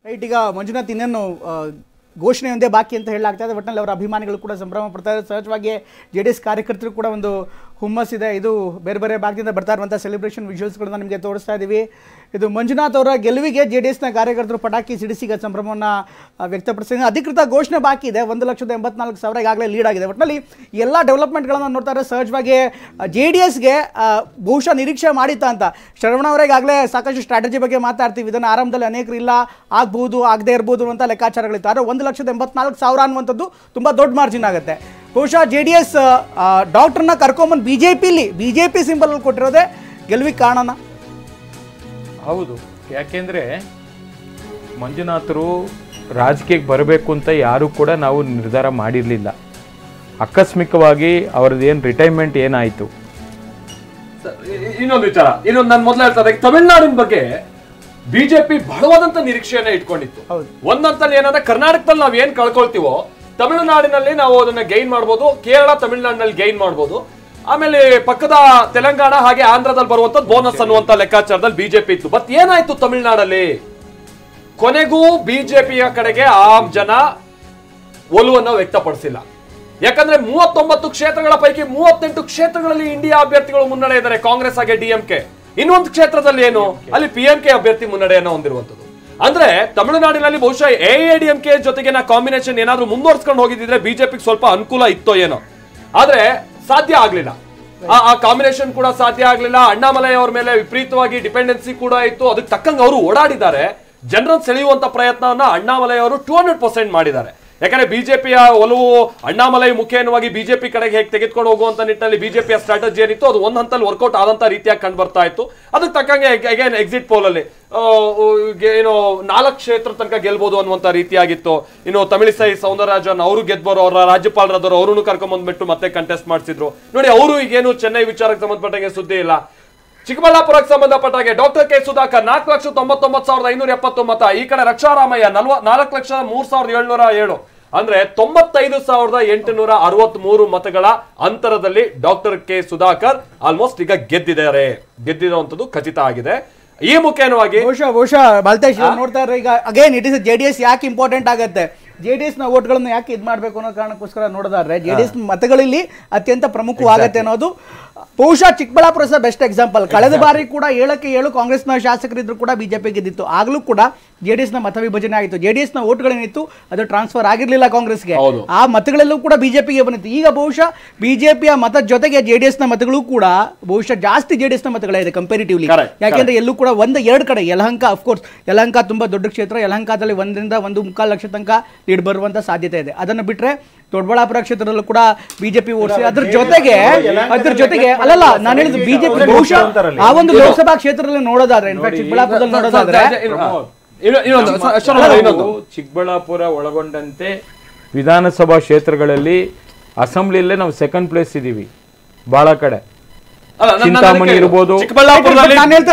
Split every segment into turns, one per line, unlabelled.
Right. ಈಗ ಮಂಜುನಾಥ್ ಇನ್ನೇನು ಘೋಷಣೆ ಒಂದೇ ಬಾಕಿ ಅಂತ ಹೇಳಲಾಗ್ತಾ ಇದೆ. ಒಟ್ಟಿನಲ್ಲಿ ಅವರ ಅಭಿಮಾನಿಗಳು ಕೂಡ ಸಂಭ್ರಮ ಪಡ್ತಾರೆ. ಸಹಜವಾಗಿ JDS ಕಾರ್ಯಕರ್ತರು ಕೂಡ ಒಂದು ಹುಮ್ಮಸ್ಸಿದೆ. ಇದು ಬೇರೆ ಬೇರೆ ಭಾಗದಿಂದ ಬರ್ತಾ ಇರುವಂಥ ಸೆಲೆಬ್ರೇಷನ್ ವಿಜುವಲ್ಸ್ಗಳನ್ನ ನಿಮಗೆ ತೋರಿಸ್ತಾ ಇದ್ದೀವಿ. ಇದು ಮಂಜುನಾಥ್ ಅವರ ಗೆಲುವಿಗೆ JDSನ ಕಾರ್ಯಕರ್ತರು ಪಟಾಕಿ ಸಿಡಿಸಿ ಸಂಭ್ರಮವನ್ನು ವ್ಯಕ್ತಪಡಿಸಿದ್ದಾರೆ. ಅಧಿಕೃತ ಘೋಷಣೆ ಬಾಕಿ ಇದೆ. 1,84,000 ಈಗಾಗಲೇ ಲೀಡ್ ಆಗಿದೆ. ಒಟ್ಟಿನಲ್ಲಿ ಎಲ್ಲ ಡೆವಲಪ್ಮೆಂಟ್ಗಳನ್ನು ನೋಡ್ತಾರೆ. ಸಹಜವಾಗಿ JDSಗೆ ಬಹುಶಃ ನಿರೀಕ್ಷೆ ಮಾಡಿತ್ತ ಅಂತ ಶರವಣ ಅವರೇ ಈಗಾಗಲೇ ಸಾಕಷ್ಟು ಸ್ಟ್ರಾಟಜಿ ಬಗ್ಗೆ ಮಾತಾಡ್ತೀವಿ. ಇದನ್ನು ಆರಂಭದಲ್ಲಿ ಅನೇಕರು ಇಲ್ಲ ಆಗ್ಬೋದು ಆಗದೇ ಇರ್ಬೋದು ಅಂತ ಲೆಕ್ಕಾಚಾರಗಳಿತ್ತು. ಆದರೆ 1,84,000 ಅನ್ನುವಂಥದ್ದು ತುಂಬ ದೊಡ್ಡ ಮಾರ್ಜಿನ್ ಆಗುತ್ತೆ. ಬಹುಶಃ JDS ಡಾಕ್ಟರ್ನ ಕರ್ಕೊಂಬಂದು BJP ಸಿಂಬಲ್ ಕೊಟ್ಟಿರೋದೇ ಗೆಲುವಿಗೆ ಕಾರಣನ?
ಹೌದು, ಯಾಕೆಂದರೆ ಮಂಜುನಾಥರು ರಾಜಕೀಯಕ್ಕೆ ಬರಬೇಕು ಅಂತ ಯಾರೂ ಕೂಡ ನಾವು ನಿರ್ಧಾರ ಮಾಡಿರಲಿಲ್ಲ. ಆಕಸ್ಮಿಕವಾಗಿ ಅವ್ರದ್ದೇನು ರಿಟೈರ್ಮೆಂಟ್ ಏನಾಯಿತು.
ಇನ್ನೊಂದು ವಿಚಾರ, ನಾನು ಮೊದಲು ಹೇಳ್ತಾರೆ ತಮಿಳುನಾಡಿನ ಬಗ್ಗೆ ಬಿಜೆಪಿ ಬಹಳವಾದಂತ ನಿರೀಕ್ಷೆಯನ್ನ ಇಟ್ಕೊಂಡಿತ್ತು. ಒಂದಂತಲ್ಲಿ ಏನಂದ್ರೆ ಕರ್ನಾಟಕದಲ್ಲಿ ನಾವ್ ಏನ್ ಕಳ್ಕೊಳ್ತೀವೋ ತಮಿಳುನಾಡಿನಲ್ಲಿ ನಾವು ಅದನ್ನ ಗೈನ್ ಮಾಡ್ಬೋದು, ಕೇರಳ ತಮಿಳುನಾಡಿನಲ್ಲಿ ಗೈನ್ ಮಾಡ್ಬೋದು, ಆಮೇಲೆ ಪಕ್ಕದ ತೆಲಂಗಾಣ ಹಾಗೆ ಆಂಧ್ರದಲ್ಲಿ ಬರುವಂತ ಬೋನಸ್ ಅನ್ನುವಂತ ಲೆಕ್ಕಾಚಾರದಲ್ಲಿ ಬಿಜೆಪಿ ಇತ್ತು. ಬಟ್ ಏನಾಯ್ತು ತಮಿಳುನಾಡಲ್ಲಿ, ಕೊನೆಗೂ ಬಿಜೆಪಿಯ ಕಡೆಗೆ ಆ ಜನ ಒಲುವನ್ನು ವ್ಯಕ್ತಪಡಿಸಿಲ್ಲ. ಯಾಕಂದ್ರೆ 39 ಕ್ಷೇತ್ರಗಳ ಪೈಕಿ 38 ಕ್ಷೇತ್ರಗಳಲ್ಲಿ ಇಂಡಿಯಾ ಅಭ್ಯರ್ಥಿಗಳು ಮುನ್ನಡೆ ಇದ್ದಾರೆ, ಕಾಂಗ್ರೆಸ್ ಹಾಗೆ DMK. ಇನ್ನೊಂದು ಕ್ಷೇತ್ರದಲ್ಲಿ ಏನು, ಅಲ್ಲಿ PMK ಅಭ್ಯರ್ಥಿ ಮುನ್ನಡೆಯನ್ನು ಹೊಂದಿರುವಂತದ್ದು. ಅಂದ್ರೆ ತಮಿಳುನಾಡಿನಲ್ಲಿ ಬಹುಶಃ AIADMK ಜೊತೆಗೆ ಕಾಂಬಿನೇಷನ್ ಏನಾದ್ರೂ ಮುಂದುವರ್ಸ್ಕೊಂಡು ಹೋಗಿದ್ರೆ ಬಿಜೆಪಿಗೆ ಸ್ವಲ್ಪ ಅನುಕೂಲ ಇತ್ತೋ ಏನೋ, ಆದ್ರೆ ಸಾಧ್ಯ ಆಗ್ಲಿಲ್ಲ. ಆ ಕಾಂಬಿನೇಷನ್ ಕೂಡ ಸಾಧ್ಯ ಆಗ್ಲಿಲ್ಲ. ಅಣ್ಣಾಮಲೈ ಅವ್ರ ಮೇಲೆ ವಿಪರೀತವಾಗಿ ಡಿಪೆಂಡೆನ್ಸಿ ಕೂಡ ಇತ್ತು. ಅದಕ್ಕೆ ತಕ್ಕಂಗೆ ಅವರು ಓಡಾಡಿದ್ದಾರೆ. ಜನರನ್ನು ಸೆಳೆಯುವಂತ ಪ್ರಯತ್ನವನ್ನ ಅಣ್ಣಾಮಲೈ ಅವರು 200% ಮಾಡಿದ್ದಾರೆ. ಯಾಕಂದ್ರೆ ಬಿಜೆಪಿಯ ಒಲವು ಅಣ್ಣಾಮಲೈ ಮುಖೇನವಾಗಿ ಬಿಜೆಪಿ ಕಡೆಗೆ ಹೇಗೆ ತೆಗೆದುಕೊಂಡು ಹೋಗುವಂತ ನಿಟ್ಟಿನಲ್ಲಿ ಬಿಜೆಪಿಯ ಸ್ಟ್ರಾಟಜಿ ಏನಿತ್ತು ಅದು ಒಂದ್ ಹಂತಲ್ಲಿ ವರ್ಕೌಟ್ ಆದಂತ ರೀತಿಯಾಗಿ ಕಂಡು ಬರ್ತಾ ಇತ್ತು. ಅದಕ್ಕೆ ತಕ್ಕಂಗೆ ಅಗೇನ್ ಎಕ್ಸಿಟ್ ಪೋಲ್ ಅಲ್ಲಿ ಏನು 4 ಕ್ಷೇತ್ರ ತನಕ ಗೆಲ್ಬಹುದು ಅನ್ನುವಂತ ರೀತಿಯಾಗಿತ್ತು. ಇನ್ನು ತಮಿಳಿಸೈ ಸೌಂದರರಾಜನ್ ಅವರು ಗೆದ್ದರು, ಅವರ ರಾಜ್ಯಪಾಲರಾದರು ಅವರನ್ನು ಕರ್ಕೊಂಡ್ಬಂದ್ಬಿಟ್ಟು ಮತ್ತೆ ಕಂಟೆಸ್ಟ್ ಮಾಡಿಸಿದ್ರು. ನೋಡಿ, ಅವರು ಈಗೇನು ಚೆನ್ನೈ ವಿಚಾರಕ್ಕೆ ಸಂಬಂಧಪಟ್ಟಂಗೆ ಸುದ್ದಿ ಇಲ್ಲ. ಚಿಕ್ಕಬಳ್ಳಾಪುರಕ್ಕೆ ಸಂಬಂಧಪಟ್ಟಾಗೆ ಡಾಕ್ಟರ್ ಕೆ ಸುಧಾಕರ್ 4,99,570 ಮತ. ಈ ಕಡೆ ರಕ್ಷಾರಾಮಯ್ಯ 4,03,707. ಅಂದ್ರೆ 95,863 ಮತಗಳ ಅಂತರದಲ್ಲಿ ಡಾಕ್ಟರ್ ಕೆ ಸುಧಾಕರ್ ಆಲ್ಮೋಸ್ಟ್ ಈಗ ಗೆದ್ದಿರುವಂತದ್ದು ಖಚಿತ ಆಗಿದೆ. ಈ ಮುಖೇನವಾಗಿ
ಬಹುಶಃ ಬಾಲ್ತೇಶ್ ನೋಡ್ತಾ ಇದ್ರೆ ಈಗ ಅಗೇನ್ ಇಟ್ ಇಸ್ JDS ಯಾಕೆ ಇಂಪಾರ್ಟೆಂಟ್ ಆಗುತ್ತೆ, JDS ನ ವೋಟ್ಗಳನ್ನು ಯಾಕೆ ಇದು ಮಾಡಬೇಕು ಅನ್ನೋ ಕಾರಣಕ್ಕೋಸ್ಕರ ನೋಡೋದಾದ್ರೆ JDS ಮತಗಳಲ್ಲಿ ಅತ್ಯಂತ ಪ್ರಮುಖವಾಗುತ್ತೆ ಅನ್ನೋದು. ಬಹುಶಃ ಚಿಕ್ಕಬಳ್ಳಾಪುರ ಸಹ ಬೆಸ್ಟ್ ಎಕ್ಸಾಂಪಲ್. ಕಳೆದ ಬಾರಿ ಕೂಡ 7ಕ್ಕೆ 7 ಕಾಂಗ್ರೆಸ್ನ ಶಾಸಕರಿದ್ರು ಕೂಡ ಬಿಜೆಪಿ ಗೆದ್ದಿತ್ತು. ಆಗಲೂ ಕೂಡ JDS ನ ಮತ ವಿಭಜನೆ ಆಯಿತು. JDS ನ ವೋಟ್ಗಳೇನಿತ್ತು ಅದು ಟ್ರಾನ್ಸ್ಫರ್ ಆಗಿರ್ಲಿಲ್ಲ ಕಾಂಗ್ರೆಸ್ಗೆ. ಆ ಮತಗಳೆಲ್ಲೂ ಕೂಡ ಬಿಜೆಪಿಗೆ ಬಂದಿತ್ತು. ಈಗ ಬಹುಶಃ ಬಿಜೆಪಿಯ ಮತದ ಜೊತೆಗೆ JDS ನ ಮತಗಳು ಕೂಡ ಬಹುಶಃ ಜಾಸ್ತಿ JDS ನ ಮತಗಳೇ ಇದೆ ಕಂಪೇರಿಟಿವ್ಲಿ. ಯಾಕೆಂದ್ರೆ ಎಲ್ಲೂ ಕೂಡ 1-2 ಕಡೆ ಯಲಹಂಕ, ಅಫ್ಕೋರ್ಸ್ ಯಲಹಂಕ ತುಂಬಾ ದೊಡ್ಡ ಕ್ಷೇತ್ರ. ಯಲಹಂಕದಲ್ಲಿ 1ರಿಂದ 1.25 ಲಕ್ಷ ತನಕ ಲೀಡ್ ಬರುವಂತ ಸಾಧ್ಯತೆ ಇದೆ. ಅದನ್ನು ಬಿಟ್ರೆ ದೊಡ್ಡಬಳ್ಳಾಪುರ ಕ್ಷೇತ್ರದಲ್ಲೂ ಕೂಡ ಬಿಜೆಪಿ ಓಡಿಸಿ ಅದ್ರ ಜೊತೆಗೆ ಅಲ್ಲಲ್ಲ ನಾನು ಹೇಳಿದ್ದು ಬಿಜೆಪಿ ಬಹುಶಃ ಆ ಒಂದು ಲೋಕಸಭಾ ಕ್ಷೇತ್ರದಲ್ಲಿ ನೋಡೋದಾದ್ರೆ, ಇನ್ಫ್ಯಾಕ್ಟ್ ಚಿಕ್ಕಬಳ್ಳಾಪುರದಲ್ಲಿ ನೋಡೋದಾದ್ರೆ
ಚಿಕ್ಕಬಳ್ಳಾಪುರ ಒಳಗೊಂಡಂತೆ ವಿಧಾನಸಭಾ ಕ್ಷೇತ್ರಗಳಲ್ಲಿ ಅಸೆಂಬ್ಲಿಯಲ್ಲೇ ನಾವು ಸೆಕೆಂಡ್ ಪ್ಲೇಸ್ ಇದೀವಿ. ಬಹಳ ಕಡೆ ಚಿಂತಾಮಣಿ ಇರ್ಬೋದು,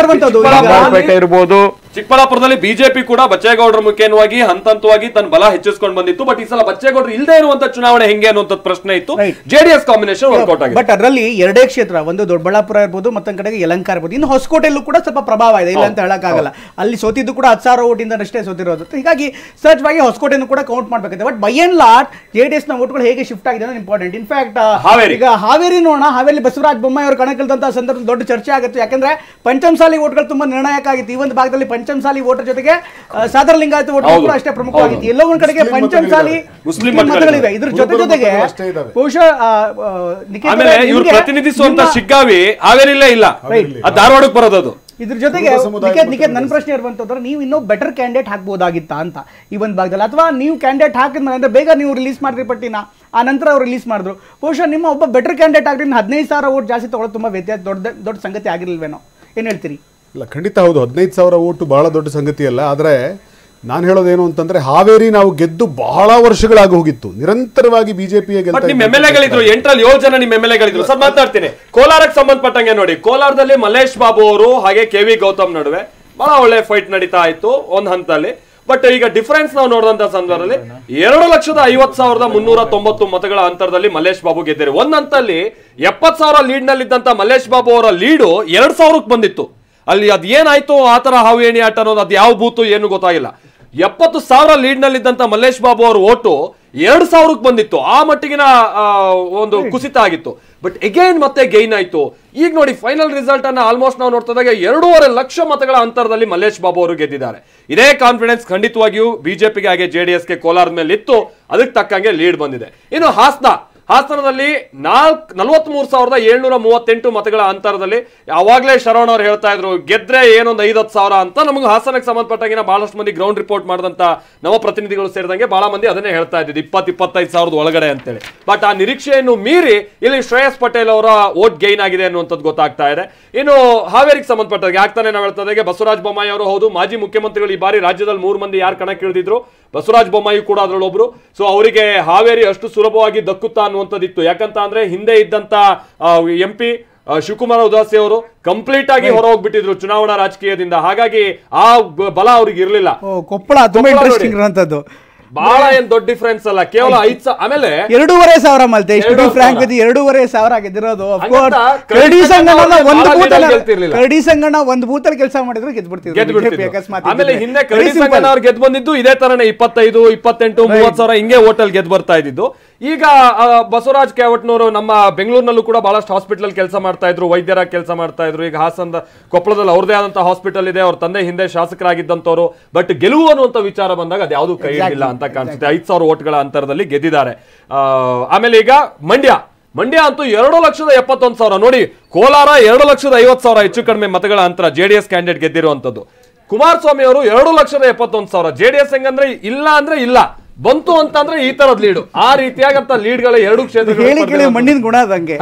ಇರ್ಬೋದು.
ಚಿಕ್ಕಬಳ್ಳಾಪುರದಲ್ಲಿ ಬಿಜೆಪಿ ಕೂಡ ಬಚ್ಚೇಗೌಡರ ಮುಖೇನವಾಗಿ ಹಂತವಾಗಿ ತನ್ನ ಬಲ ಹೆಚ್ಚಿಸಿಕೊಂಡು ಬಂದಿತ್ತು. ಬಟ್ ಈ ಸಲ ಬಚ್ಚೇಗೌಡರು ಇಲ್ಲದೆ ಇರುವಂತ ಚುನಾವಣೆ ಹೆಂಗೆ ಅನ್ನುವಂತ ಪ್ರಶ್ನೆ ಇತ್ತು. JDS ಕಾಂಬಿನೇಷನ್ ವರ್ಕೌಟ್ ಆಗಿದೆ.
ಬಟ್ ಅದರಲ್ಲಿ 2 ಕ್ಷೇತ್ರ, ಒಂದು ದೊಡ್ಡಬಳ್ಳಾಪುರ ಇರ್ಬೋದು, ಮತ್ತೊಂದು ಕಡೆಗೆ ಯಲಹಂಕ ಇರ್ಬೋದು. ಇನ್ನು ಹೊಸಕೋಟೆಯಲ್ಲೂ ಕೂಡ ಸ್ವಲ್ಪ ಪ್ರಭಾವ ಇದೆ, ಇಲ್ಲ ಅಂತ ಹೇಳಕ್ಕಾಗಲ್ಲ. ಅಲ್ಲಿ ಸೋತಿದ್ದು ಕೂಡ 10,000 ಓಟಿಂದ ಅಷ್ಟೇ ಸೋತಿರೋದು. ಹೀಗಾಗಿ ಸಹಜವಾಗಿ ಹೊಸಕೋಟೆಯನ್ನು ಕೂಡ ಕೌಂಟ್ ಮಾಡ್ಬೇಕಿದೆ. But by and large JDS ನ ವೋಟ್ಗಳು ಹೇಗೆ ಶಿಫ್ಟ್ ಆಗಿದೆ ಅನ್ನೋದು ಇಂಪಾರ್ಟೆಂಟ್. ಇನ್ಫ್ಯಾಕ್ಟ್ ಈಗ ಹಾವೇರಿ ನೋಡೋಣ, ಹಾವೇರಿ ಬಸವರಾಜ ಬೊಮ್ಮಾಯಿ ಅವರು ಕಣಕ್ಕಿಳಿದಂತ ಸಂದರ್ಭದಲ್ಲಿ ದೊಡ್ಡ ಚರ್ಚೆ ಆಗುತ್ತೆ. ಯಾಕಂದ್ರೆ ಪಂಚಮಸಾಲಿ ವೋಟ್ಗಳು ತುಂಬಾ ನಿರ್ಣಾಯಕ ಆಗಿತ್ತು. ಈ ಒಂದು ಭಾಗದಲ್ಲಿ ಪಂಚಮಸಾಲಿ ವೋಟರ್ ಜೊತೆಗೆ ಸಾದರ ಲಿಂಗಾಯತ ವೋಟರ್ ಕೂಡ ಅಷ್ಟೇ ಪ್ರಮುಖವಾಗಿತ್ತು. ಎಲ್ಲೋ ಒಂದ್ ಕಡೆಗೆ ಪಂಚಮಸಾಲಿ ಮುಸ್ಲಿಂ ಮತಗಳಿವೆ. ಇದ್ರ ಜೊತೆಗೆ ಬಹುಶಃ
ಪ್ರತಿನಿಧಿಸುವಂತ ಶಿಗ್ಗಾವಿ ಹಾವೇರಿಲ್ಲೇ ಇಲ್ಲ, ಧಾರವಾಡಕ್ಕೆ ಬರೋದು.
ಇದ್ರ ಜೊತೆಗೆ ನಿಖೇತ್ ನನ್ನ ಪ್ರಶ್ನೆ ಇರುವಂತಂದ್ರೆ ನೀವು ಇನ್ನೂ ಬೆಟರ್ ಕ್ಯಾಂಡಿಡೇಟ್ ಹಾಕ್ಬೋದಾಗಿತ್ತ ಅಂತ ಈ ಒಂದು ಭಾಗದಲ್ಲಿ, ಅಥವಾ ನೀವು ಕ್ಯಾಂಡಿಡೇಟ್ ಹಾಕಿದ್ಮೇಲೆ ಅಂದ್ರೆ ಬೇಗ ನೀವು ರಿಲೀಸ್ ಮಾಡಿದ್ರಿ ಪಟ್ಟಿನ, ಆ ನಂತರ ಅವ್ರು ರಿಲೀಸ್ ಮಾಡಿದ್ರು. ಬಹುಶಃ ನಿಮ್ಮ ಒಬ್ಬ ಬೆಟರ್ ಕ್ಯಾಂಡಿಡೇಟ್ ಆಗಿದ್ರೆ 15,000 ವೋಟ್ ಜಾಸ್ತಿ ತಗೊಳ್ಳೋದು ತುಂಬಾ ವ್ಯತ್ಯಾಸ ದೊಡ್ಡ ಸಂಗತಿ ಆಗಿರ್ಲಿಲ್ವೇನೋ, ಏನ್ ಹೇಳ್ತೀರಿ?
ಇಲ್ಲ, ಖಂಡಿತ ಹೌದು. 15,000 ವೋಟು ಬಹಳ ದೊಡ್ಡ ಸಂಗತಿ ಅಲ್ಲ. ಆದರೆ ನಾನು ಹೇಳೋದೇನು ಅಂತಂದ್ರೆ ಹಾವೇರಿ ನಾವು ಗೆದ್ದು ಬಹಳ ವರ್ಷಗಳಾಗಿ ಹೋಗಿತ್ತು. ನಿರಂತರವಾಗಿ ಬಿಜೆಪಿಯ
ನಿಮ್ಮ MLAಗಳಿದ್ರು 8ರಲ್ಲಿ 7 ಜನ ನಿಮ್ಮ MLAಗಳಿದ್ರು. ಸರ್ ಮಾತಾಡ್ತೀನಿ. ಕೋಲಾರಕ್ಕೆ ಸಂಬಂಧಪಟ್ಟಂಗೆ ನೋಡಿ, ಕೋಲಾರದಲ್ಲಿ ಮಲ್ಲೇಶ್ ಬಾಬು ಅವರು ಹಾಗೆ KV ಗೌತಮ್ ನಡುವೆ ಬಹಳ ಒಳ್ಳೆ ಫೈಟ್ ನಡೀತಾ ಇತ್ತು ಒಂದ್ ಹಂತದಲ್ಲಿ. ಬಟ್ ಈಗ ಡಿಫರೆನ್ಸ್ ನಾವು ನೋಡಿದಂತ ಸಂದರ್ಭದಲ್ಲಿ 2,50,390 ಮತಗಳ ಅಂತರದಲ್ಲಿ ಮಲ್ಲೇಶ್ ಬಾಬು ಗೆದ್ದರು. ಒಂದ್ ಹಂತಲ್ಲಿ 70,000 ಲೀಡ್ ನಲ್ಲಿದ್ದಂತ ಮಲ್ಲೇಶ್ ಬಾಬು ಅವರ ಲೀಡು 2,000ಕ್ಕೆ ಬಂದಿತ್ತು. ಅಲ್ಲಿ ಅದೇನಾಯ್ತು ಆ ತರ ಹಾವೇಣಿ ಆಟ ಅನ್ನೋದು, ಅದು ಯಾವ ಬೂತು ಏನು ಗೊತ್ತಾಗಿಲ್ಲ. 70,000 ಲೀಡ್ ನಲ್ಲಿದ್ದಂತ ಮಲ್ಲೇಶ್ ಬಾಬು ಅವ್ರ ಓಟು 2,000ಕ್ಕೆ ಬಂದಿತ್ತು. ಆ ಮಟ್ಟಿಗಿನ ಒಂದು ಕುಸಿತ ಆಗಿತ್ತು. ಬಟ್ ಅಗೈನ್ ಮತ್ತೆ ಗೈನ್ ಆಯ್ತು. ಈಗ ನೋಡಿ ಫೈನಲ್ ರಿಸಲ್ಟ್ ಅನ್ನ ಆಲ್ಮೋಸ್ಟ್ ನಾವು ನೋಡ್ತಿದ್ದಾಗ 2.5 ಲಕ್ಷ ಮತಗಳ ಅಂತರದಲ್ಲಿ ಮಲ್ಲೇಶ್ ಬಾಬು ಅವರು ಗೆದ್ದಿದ್ದಾರೆ. ಇದೇ ಕಾನ್ಫಿಡೆನ್ಸ್ ಖಂಡಿತವಾಗಿಯೂ ಬಿಜೆಪಿಗೆ ಹಾಗೆ ಜೆಡಿಎಸ್ಗೆ ಕೋಲಾರದ ಮೇಲೆ ಇತ್ತು. ಅದಕ್ಕೆ ತಕ್ಕಂಗೆ ಲೀಡ್ ಬಂದಿದೆ. ಇನ್ನು ಹಾಸನದಲ್ಲಿ 43,738 ಮತಗಳ ಅಂತರದಲ್ಲಿ ಅವಾಗಲೇ ಶರವಣ ಅವ್ರು ಹೇಳ್ತಾ ಇದ್ರು ಗೆದ್ರೆ ಏನೊಂದು 5-10,000 ಅಂತ. ನಮಗೆ ಹಾಸನಕ್ಕೆ ಸಂಬಂಧಪಟ್ಟಾಗಿನ ಬಹಳಷ್ಟು ಮಂದಿ ಗ್ರೌಂಡ್ ರಿಪೋರ್ಟ್ ಮಾಡಿದಂತ ನವ ಪ್ರತಿನಿಧಿಗಳು ಸೇರಿದಂಗೆ ಬಹಳ ಮಂದಿ ಅದನ್ನೇ ಹೇಳ್ತಾ ಇದ್ದಿದ್ದು 20-25,000 ಒಳಗಡೆ ಅಂತೇಳಿ. ಬಟ್ ಆ ನಿರೀಕ್ಷೆಯನ್ನು ಮೀರಿ ಇಲ್ಲಿ ಶ್ರೇಯಸ್ ಪಟೇಲ್ ಅವರ ವೋಟ್ ಗೈನ್ ಆಗಿದೆ ಅನ್ನುವಂಥದ್ದು ಗೊತ್ತಾಗ್ತಾ ಇದೆ. ಇನ್ನು ಹಾವೇರಿಗೆ ಸಂಬಂಧಪಟ್ಟಾಗ ಆಗ್ತಾನೆ ನಾವು ಹೇಳ್ತಾ ಇದ್ದಾಗ ಬಸವರಾಜ ಬೊಮ್ಮಾಯಿ ಅವರು ಹೌದು ಮಾಜಿ ಮುಖ್ಯಮಂತ್ರಿಗಳು ಈ ಬಾರಿ ರಾಜ್ಯದಲ್ಲಿ 3 ಮಂದಿ ಯಾರು ಕಣಕ್ಕಿಳಿದಿದ್ರು, ಬಸವರಾಜ ಬೊಮ್ಮಾಯಿ ಕೂಡ ಅದರಲ್ಲೊಬ್ರು. ಸೊ ಅವರಿಗೆ ಹಾವೇರಿ ಅಷ್ಟು ಸುಲಭವಾಗಿ ದಕ್ಕುತ್ತಾ ಅನ್ನುವಂಥದ್ದಿತ್ತು. ಯಾಕಂತ ಅಂದ್ರೆ ಹಿಂದೆ ಇದ್ದಂತ MP ಶಿವಕುಮಾರ ಉದಾಸಿ ಅವರು ಕಂಪ್ಲೀಟ್ ಆಗಿ ಹೊರ ಹೋಗ್ಬಿಟ್ಟಿದ್ರು ಚುನಾವಣಾ ರಾಜಕೀಯದಿಂದ. ಹಾಗಾಗಿ ಆ ಬಲ ಅವ್ರಿಗೆ ಇರ್ಲಿಲ್ಲ.
ಕೊಪ್ಪಳ ತುಂಬಾ ಇಂಟ್ರೆಸ್ಟಿಂಗ್ ಇರುವಂತದ್ದು.
ಬಹಳ ಏನ್ ದೊಡ್ಡ ಡಿಫರೆನ್ಸ್ ಅಲ್ಲ, ಕೇವಲ 5,000. ಆಮೇಲೆ
2,500 ಮಲ್ತೆ 2,500 ಗೆದ್ದಿರೋದು. ಕರಡಿ ಸಂಗಣ್ಣ ಒಂದು ಬೂತಲ್ಲಿ ಕೆಲಸ ಮಾಡಿದ್ರು ಗೆದ್ಬಿಡ್ತಿದ್ರು.
ಆಮೇಲೆ ಹಿಂದೆ ಕರಡಿ ಸಂಗಣ್ಣ ಅವ್ರು ಗೆದ್ದು ಬಂದಿದ್ದು ಇದೇ ತರನೇ 25, 28, 30,000 ಹಿಂಗೆ ಹೋಟೆಲ್ ಗೆದ್ದು ಬರ್ತಾ ಇದ್ದಿದ್ದು. ಈಗ ಬಸವರಾಜ್ ಕ್ಯಾವಟ್ನವರು ನಮ್ಮ ಬೆಂಗಳೂರಿನಲ್ಲೂ ಕೂಡ ಬಹಳಷ್ಟು ಹಾಸ್ಪಿಟಲ್ ಕೆಲಸ ಮಾಡ್ತಾ ಇದ್ರು, ವೈದ್ಯರಾಗಿ ಕೆಲಸ ಮಾಡ್ತಾ ಇದ್ರು. ಈಗ ಹಾಸನದ ಕೊಪ್ಪಳದಲ್ಲಿ ಅವ್ರದೇ ಆದಂತಹ ಹಾಸ್ಪಿಟಲ್ ಇದೆ. ಅವ್ರ ತಂದೆ ಹಿಂದೆ ಶಾಸಕರಾಗಿದ್ದಂತವ್ರು. ಬಟ್ ಗೆಲುವು ಅನ್ನುವಂತ ವಿಚಾರ ಬಂದಾಗ ಅದು ಯಾವುದು ಕೈ ಹಿಡಿಲ್ಲ ಅಂತ ಕಾಣಿಸುತ್ತೆ. 5,000 ಓಟ್ಗಳ ಅಂತರದಲ್ಲಿ ಗೆದ್ದಿದ್ದಾರೆ. ಆಮೇಲೆ ಈಗ ಮಂಡ್ಯ ಅಂತೂ 2,71,000. ನೋಡಿ, ಕೋಲಾರ 2,50,000 ಹೆಚ್ಚು ಕಡಿಮೆ ಮತಗಳ ಅಂತರ ಜೆಡಿಎಸ್ ಕ್ಯಾಂಡಿಡೇಟ್ ಗೆದ್ದಿರುವಂತದ್ದು. ಕುಮಾರಸ್ವಾಮಿ ಅವರು 2,71,000. ಜೆಡಿಎಸ್ ಹೆಂಗಂದ್ರೆ ಇಲ್ಲ ಅಂದ್ರೆ ಇಲ್ಲ, ಬಂತು ಅಂತಂದ್ರೆ ಈ ತರದ ಲೀಡ್. ಆ ರೀತಿಯಾಗಂತ ಲೀಡ್ಗಳ 2 ಕ್ಷೇತ್ರಗಳು
ಮಣ್ಣಿನ ಗುಣ ಅದಂಗೆ.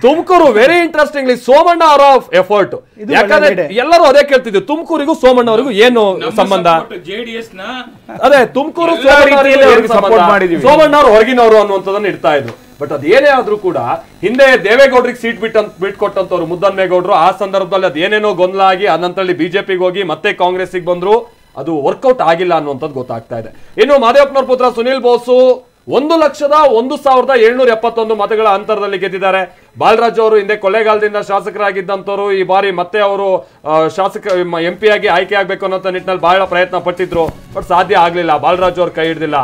ತುಮಕೂರು ವೆರಿ ಇಂಟ್ರೆಸ್ಟಿಂಗ್ಲಿ ಸೋಮಣ್ಣ ಅವರ ಎಫರ್ಟ್. ಯಾಕಂದ್ರೆ ಎಲ್ಲರೂ ಅದೇ ಕೇಳ್ತಿದ್ರು, ತುಮಕೂರಿಗೂ ಸೋಮಣ್ಣ ಅವರಿಗೂ ಏನು ಸಂಬಂಧ? ಅದೇ ತುಮಕೂರು ಸೋಮಣ್ಣ ಅವರು ಹೊರಗಿನವರು ಅನ್ನುವಂಥದ್ದನ್ನ ಇಡ್ತಾ ಇದ್ರು. ಬಟ್ ಅದೇನೇ ಆದ್ರೂ ಕೂಡ ಹಿಂದೆ ದೇವೇಗೌಡರಿಗೆ ಸೀಟ್ ಬಿಟ್ಕೊಟ್ಟಂತವ್ರು ಮುದ್ದನ್ಮೇಗೌಡರು. ಆ ಸಂದರ್ಭದಲ್ಲಿ ಅದೇನೇನೋ ಗೊಂದಲ ಆಗಿ ಅನಂತರಲ್ಲಿ ಬಿಜೆಪಿಗೆ ಹೋಗಿ ಮತ್ತೆ ಕಾಂಗ್ರೆಸ್ಗೆ ಬಂದ್ರು. ಅದು ವರ್ಕೌಟ್ ಆಗಿಲ್ಲ ಅನ್ನುವಂಥದ್ದು ಗೊತ್ತಾಗ್ತಾ ಇದೆ. ಇನ್ನು ಮಾದೇವಪ್ಪನವ್ರ ಪುತ್ರ ಸುನಿಲ್ ಬೋಸು 1,01,771 ಮತಗಳ ಅಂತರದಲ್ಲಿ ಗೆದ್ದಿದ್ದಾರೆ. ಬಾಲರಾಜ್ ಅವರು ಹಿಂದೆ ಕೊಳ್ಳೇಗಾಲದಿಂದ ಶಾಸಕರಾಗಿದ್ದಂಥವ್ರು. ಈ ಬಾರಿ ಮತ್ತೆ ಅವರು ಶಾಸಕ MP ಆಗಿ ಆಯ್ಕೆ ಆಗ್ಬೇಕು ಅನ್ನೋ ನಿಟ್ಟಿನಲ್ಲಿ ಬಹಳ ಪ್ರಯತ್ನ ಪಟ್ಟಿದ್ರು. ಬಟ್ ಸಾಧ್ಯ ಆಗ್ಲಿಲ್ಲ, ಬಾಲರಾಜ್ ಅವ್ರ ಕೈ ಹಿಡ್ದಿಲ್ಲ.